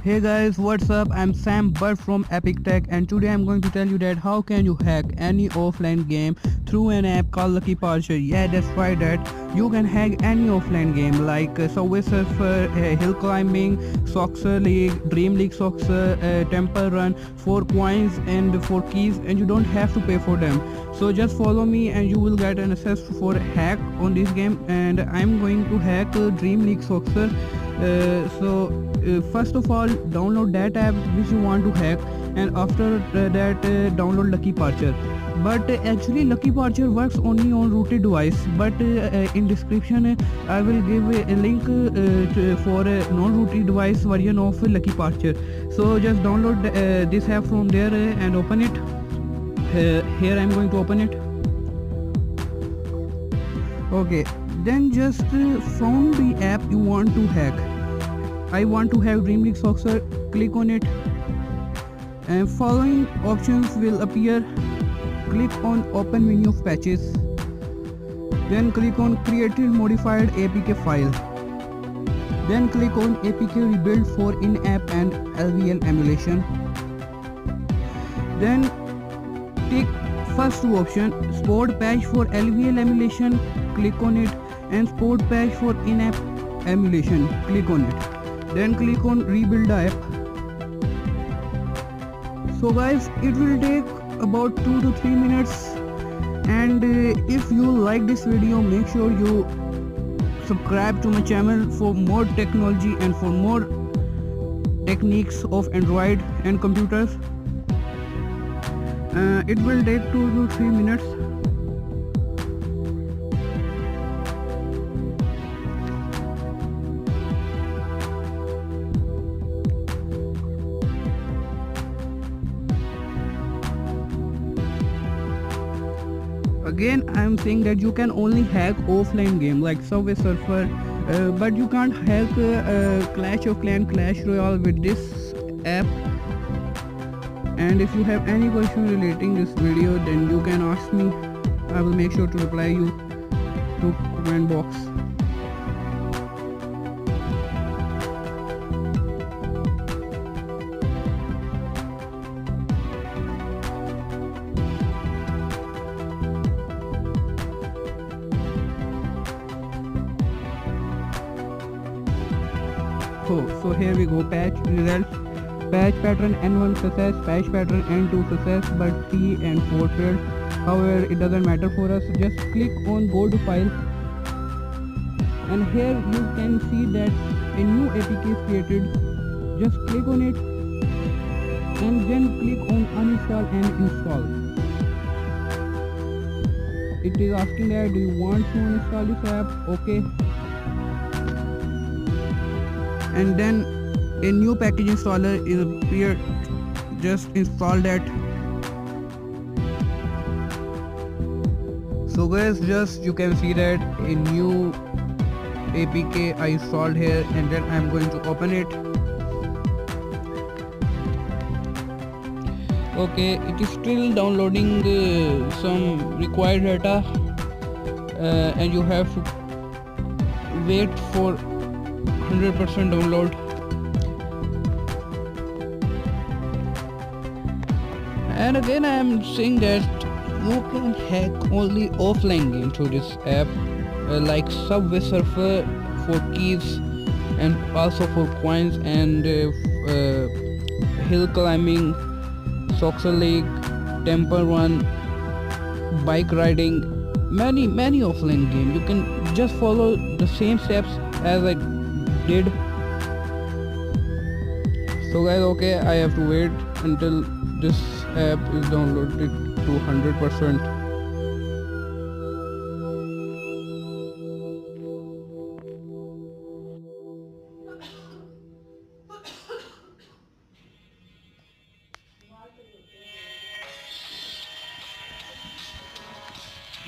Hey guys, what's up? I'm Sam Bird from Epic Tech, and today I'm going to tell you that how can you hack any offline game through an app called Lucky Partcher. Yeah, that's right, that you can hack any offline game like Subway Surfer, Hill Climbing, Soccer League, Dream League Soccer, Temple Run for coins and for keys, and you don't have to pay for them. So just follow me and you will get an access for hack on this game, and I'm going to hack Dream League Soccer. First of all, download that app which you want to hack, and after that download Lucky Partcher. But actually Lucky Partcher works only on rooted device, but in description I will give a link for a non-rooted device version of Lucky Partcher. So just download this app from there and open it. Here I'm going to open it. Okay, then just from the app you want to hack. I want to have Dream League Soccer. Click on it, and following options will appear. Click on open menu of patches, then click on created modified APK file, then click on APK rebuild for in-app and LVL emulation, then tick first two option, sport patch for LVL emulation, click on it, and sport patch for in-app emulation, click on it, then click on rebuild the app. So guys, it will take about 2 to 3 minutes, and if you like this video, make sure you subscribe to my channel for more technology and for more techniques of Android and computers. It will take 2 to 3 minutes. Again, I am saying that you can only hack offline game like Subway Surfer, but you can't hack Clash of Clans, Clash Royale with this app. And if you have any question relating this video, then you can ask me. I will make sure to reply you to comment box. So here we go, patch results, patch pattern N1 success, patch pattern N2 success, but 3 and 4 failed. However, it doesn't matter for us. Just click on go to file, and here you can see that a new APK is created. Just click on it and then click on uninstall and install. It is asking that do you want to uninstall this app? Okay. And then a new package installer is appeared. Just install that. So guys, just you can see that a new APK I installed here, and then I'm going to open it. Okay, it is still downloading some required data, and you have to wait for 100% download. And again, I am saying that you can hack only offline game through this app, like Subway Surfer for keys and also for coins, and hill climbing, Soccer League, Temple Run, bike riding, many offline games. You can just follow the same steps as I did. So guys, okay, I have to wait until this app is downloaded to 100%.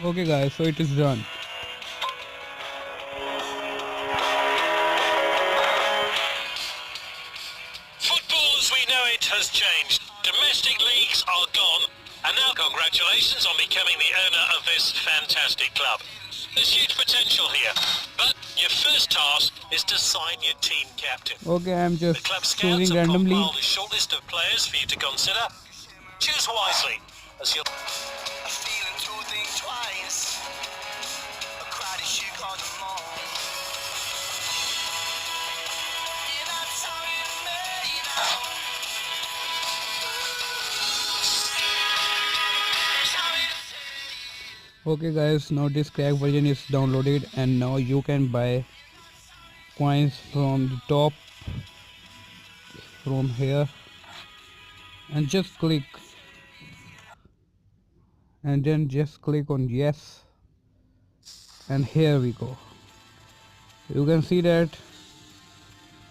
Okay guys, so it is done. Has changed. Domestic leagues are gone, and now congratulations on becoming the owner of this fantastic club. There's huge potential here, but Your first task is to sign your team captain. Okay, I'm The just club scouts choosing have randomly. compiled a short list of players for you to consider. Choose wisely, as you'll... Okay guys, now this crack version is downloaded and now you can buy coins from the top from here and just click and then just click on yes, and here we go. You can see that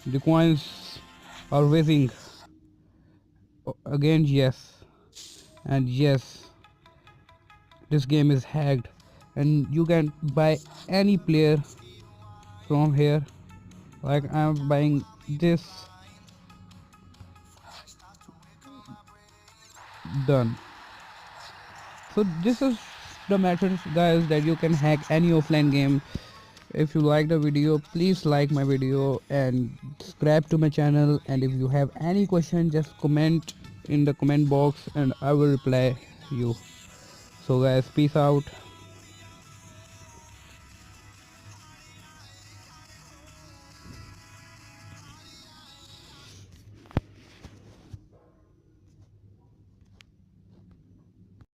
the coins are raising. Again yes, and yes, this game is hacked and you can buy any player from here. Like I'm buying this. Done. So this is the method guys that you can hack any offline game. If you like the video, please like my video and subscribe to my channel, and if you have any question, just comment in the comment box and I will reply you. So guys, peace out.